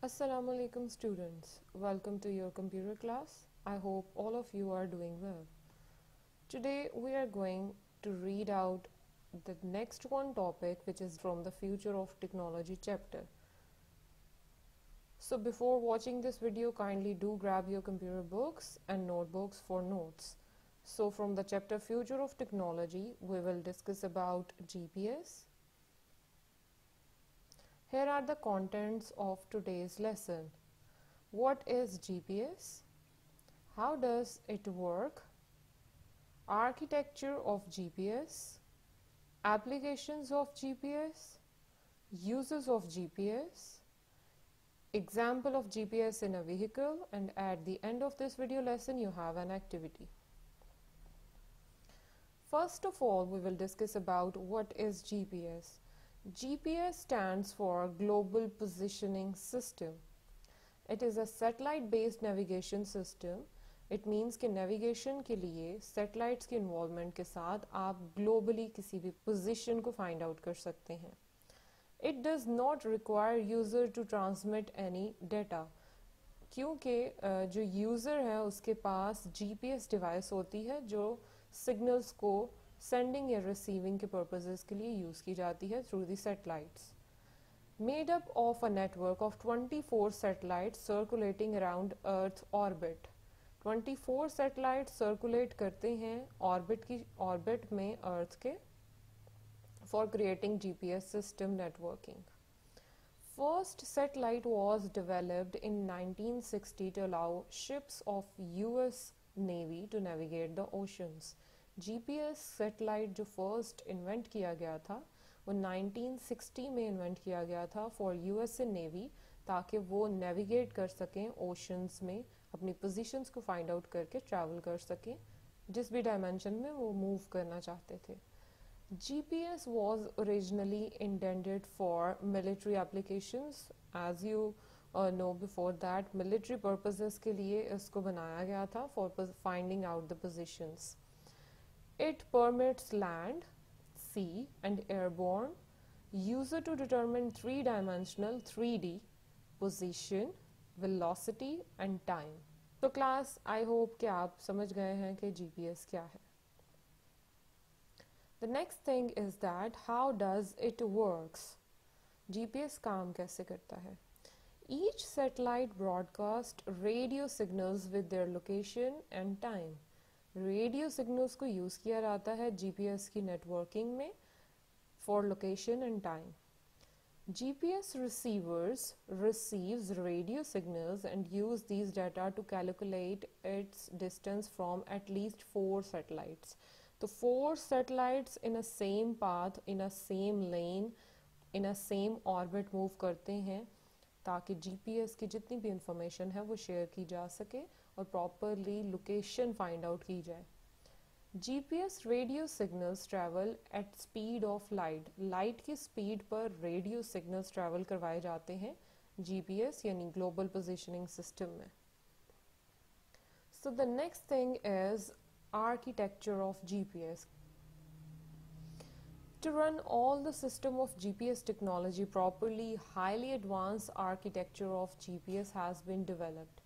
Assalamualaikum students, welcome to your computer class. I hope all of you are doing well. Today we are going to read out the next one topic, which is from the Future of Technology chapter. So before watching this video, kindly do grab your computer books and notebooks for notes. So from the chapter Future of Technology, we will discuss about GPS. Here are the contents of today's lesson. What is GPS? How does it work? Architecture of GPS, applications of GPS, uses of GPS, example of GPS in a vehicle, and at the end of this video lesson you have an activity. First of all, we will discuss about what is GPS. GPS stands for Global Positioning System. It is a satellite-based navigation system. It means कि navigation के लिए satellites के involvement के साथ आप globally किसी भी position को find out कर सकते हैं. It does not require user to transmit any data. क्योंकि जो user है उसके पास GPS device होती है जो signals को sending या receiving के purposes के लिए use की जाती है through the satellites. Made up of a network of 24 satellites circulating around Earth orbit. 24 satellites circulate करते हैं orbit में Earth के for creating GPS system networking. First satellite was developed in 1960 to allow ships of US Navy to navigate the oceans. GPS satellite जो first invent किया गया था वो 1960 में इन्वेंट किया गया था फॉर यूएसए नेवी, ताकि वो नेविगेट कर सकें ओशंस में, अपनी पोजीशंस को फाइंड आउट करके ट्रैवल कर सकें जिस भी डायमेंशन में वो मूव करना चाहते थे. GPS was originally intended for military applications. As you know before that, military purposes के लिए इसको बनाया गया था for finding out the positions. It permits land, sea and airborne user to determine three-dimensional 3D position, velocity and time. तो class, I hope कि आप समझ गए हैं कि GPS क्या है. The next thing is that how does it works? GPS काम कैसे करता है? Each satellite broadcast radio signals with their location and time. Radio signals को यूज़ किया जाता है जीपीएस की नेटवर्किंग में for location and time. GPS receivers receives radio signals and use these data to calculate its distance from at least 4 satellites. तो 4 satellites in a same path, in a same lane, in a same orbit move करते हैं ताकि GPS की जितनी भी information है वो share की जा सके और प्रॉपरली लोकेशन फाइंड आउट की जाए. GPS radio signals travel at speed of light. Light की स्पीड पर रेडियो सिग्नल्स ट्रैवल करवाए जाते हैं GPS यानी ग्लोबल पोजिशनिंग सिस्टम में. So the next thing is architecture of GPS. To run all the system of GPS technology properly, highly advanced architecture of GPS has been developed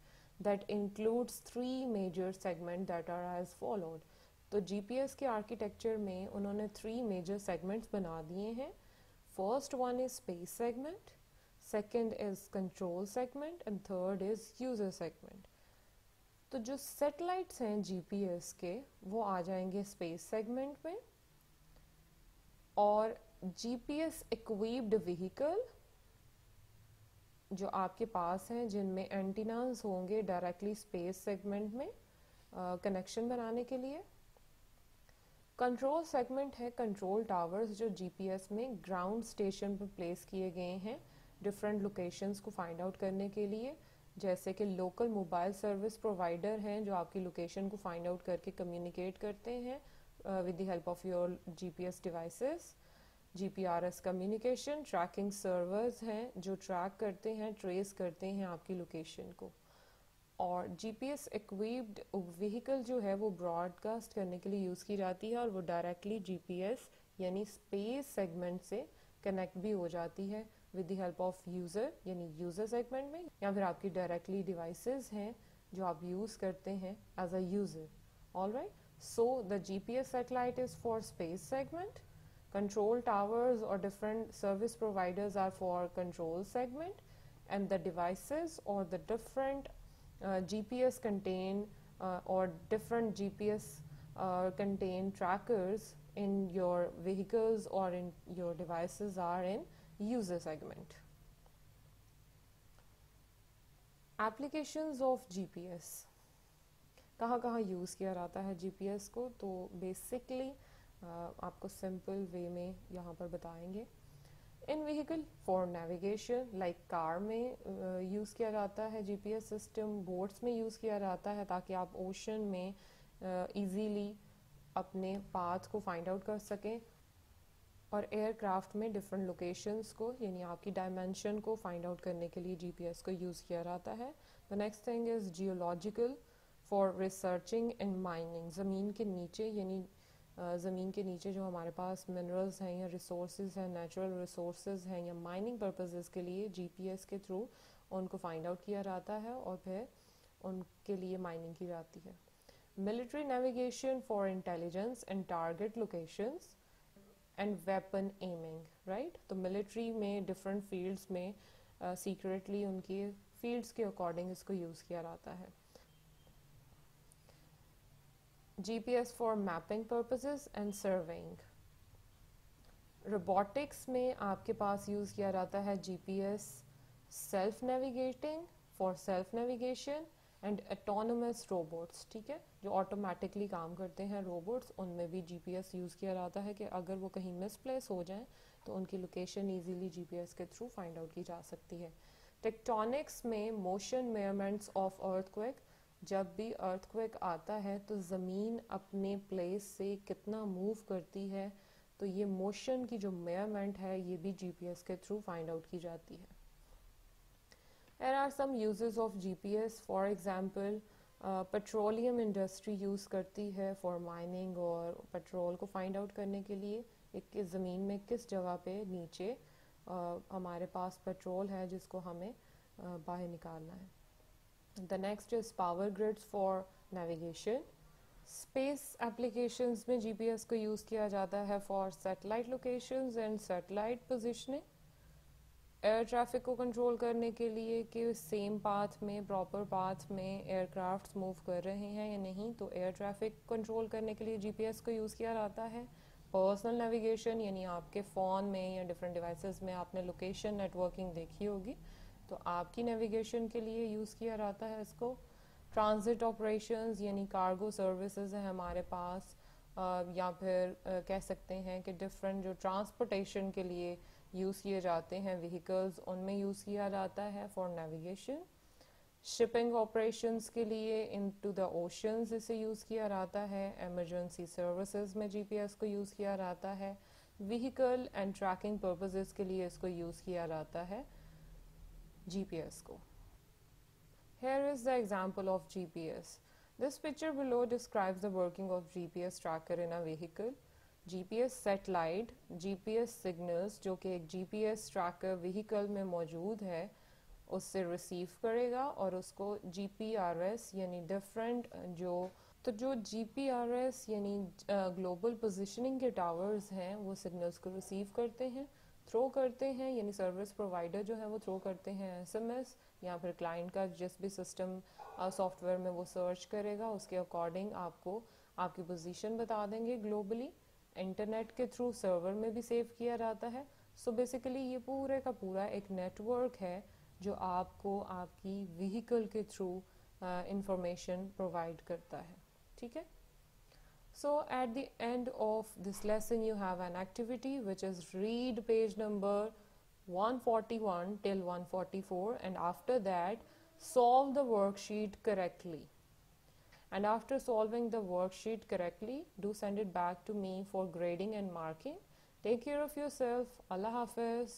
that includes 3 major segments that are as followed. तो GPS के architecture में उन्होंने 3 major segments बना दिए हैं. First one is space segment, second is control segment and third is user segment. तो जो satellites हैं GPS के वो आ जाएंगे space segment में, और GPS equipped vehicle जो आपके पास हैं जिनमें एंटीनास होंगे डायरेक्टली स्पेस सेगमेंट में कनेक्शन बनाने के लिए. कंट्रोल सेगमेंट है कंट्रोल टावर्स जो GPS में ग्राउंड स्टेशन पर प्लेस किए गए हैं डिफरेंट लोकेशंस को फाइंड आउट करने के लिए, जैसे कि लोकल मोबाइल सर्विस प्रोवाइडर हैं जो आपकी लोकेशन को फाइंड आउट करके कम्युनिकेट करते हैं with the help of your GPS devices. GPRS communication tracking servers हैं जो ट्रैक करते हैं, ट्रेस करते हैं आपकी लोकेशन को. और GPS equipped vehicle जो है वो ब्रॉडकास्ट करने के लिए यूज़ की जाती है और वो डायरेक्टली GPS यानी स्पेस सेगमेंट से कनेक्ट भी हो जाती है with the help of user यानी यूज़र सेगमेंट में, या फिर आपकी डायरेक्टली डिवाइसेस हैं जो आप यूज़ करते हैं as a user. Alright, so the GPS satellite is for space segment. Control towers or different service providers are for control segment, and the devices or the different GPS contain or different GPS contain trackers in your vehicles or in your devices are in user segment. Applications of GPS. कहाँ कहाँ use किया जाता है GPS को, तो basically आपको simple way में यहाँ पर बताएंगे. In vehicle for navigation, like car में यूज़ किया जाता है GPS सिस्टम. बोट्स में यूज़ किया जाता है ताकि आप ओशन में इजीली अपने पाथ को फाइंड आउट कर सकें. और एयरक्राफ्ट में डिफरेंट लोकेशंस को यानी आपकी डायमेंशन को फाइंड आउट करने के लिए GPS को यूज़ किया जाता है. The next thing is geological for researching and mining. ज़मीन के नीचे यानी ज़मीन के नीचे जो हमारे पास मिनरल्स हैं या रिसोर्सेज हैं, नेचुरल रिसोर्सेज हैं, या माइनिंग पर्पसेस के लिए GPS के थ्रू उनको फाइंड आउट किया जाता है और फिर उनके लिए माइनिंग की जाती है. Military navigation for intelligence and target locations and weapon aiming. Right, तो मिलिट्री में डिफरेंट फील्ड्स में सीक्रेटली उनकी फील्ड्स के अकॉर्डिंग इसको यूज़ किया जाता है. GPS for mapping purposes and surveying. Robotics में आपके पास यूज़ किया जाता है GPS self navigating for self navigation and autonomous robots. ठीक है, जो ऑटोमेटिकली काम करते हैं रोबोट्स, उनमें भी GPS यूज़ किया जाता है कि अगर वो कहीं मिसप्लेस हो जाएं तो उनकी लोकेशन इजीली GPS के थ्रू फाइंड आउट की जा सकती है. टेक्टोनिक्स में मोशन मेजरमेंट्स ऑफ अर्थक्वेक. जब भी अर्थक्वेक आता है तो ज़मीन अपने प्लेस से कितना मूव करती है, तो ये मोशन की जो मेजरमेंट है ये भी GPS के थ्रू फाइंड आउट की जाती है. There are some uses of GPS. For example, petroleum industry use करती है फॉर माइनिंग और पेट्रोल को फाइंड आउट करने के लिए एक ज़मीन में किस जगह पे नीचे हमारे पास पेट्रोल है जिसको हमें बाहर निकालना है. The next is power grids for navigation. Space applications में GPS को यूज़ किया जाता है for satellite locations and satellite positioning. Air traffic को कंट्रोल करने के लिए कि सेम पाथ में, प्रॉपर पाथ में एयरक्राफ्ट्स मूव कर रहे हैं या नहीं, तो एयर ट्रैफिक कंट्रोल करने के लिए GPS को यूज़ किया जाता है. पर्सनल नेविगेशन यानी आपके फ़ोन में या डिफरेंट डिवाइसेस में आपने लोकेशन नेटवर्किंग देखी होगी, तो आपकी नेविगेशन के लिए यूज़ किया जाता है इसको. ट्रांजिट ऑपरेशंस यानी कार्गो सर्विसेज है हमारे पास, या फिर कह सकते हैं कि डिफरेंट जो ट्रांसपोर्टेशन के लिए यूज़ किए जाते हैं व्हीकल्स, उनमें यूज़ किया जाता है फॉर नेविगेशन. शिपिंग ऑपरेशंस के लिए इनटू द ओशंस इसे यूज़ किया जाता है. एमरजेंसी सर्विसेज में GPS को यूज़ किया जाता है. व्हीकल एंड ट्रैकिंग पर्पसेस के लिए इसको यूज़ किया जाता है GPS को. Here is the example of GPS. This picture below describes the working of GPS tracker in a vehicle. GPS satellite, GPS signals जो कि एक GPS tracker vehicle में मौजूद है उससे रिसीव करेगा और उसको GPRS यानी डिफरेंट जो GPRS यानी ग्लोबल पोजिशनिंग के टावर्स हैं वो सिग्नल्स को रिसीव करते हैं, थ्रो करते हैं, यानी सर्विस प्रोवाइडर जो है वो थ्रो करते हैं SMS, या फिर क्लाइंट का जिस भी सिस्टम सॉफ्टवेयर में वो सर्च करेगा उसके अकॉर्डिंग आपको आपकी पोजीशन बता देंगे ग्लोबली. इंटरनेट के थ्रू सर्वर में भी सेव किया जाता है. सो बेसिकली ये पूरे का पूरा एक नेटवर्क है जो आपको आपकी व्हीकल के थ्रू इंफॉर्मेशन प्रोवाइड करता है. ठीक है. So at the end of this lesson you have an activity which is read page number 141 till 144, and after that solve the worksheet correctly. And after solving the worksheet correctly, do send it back to me for grading and marking. Take care of yourself. Allah Hafiz.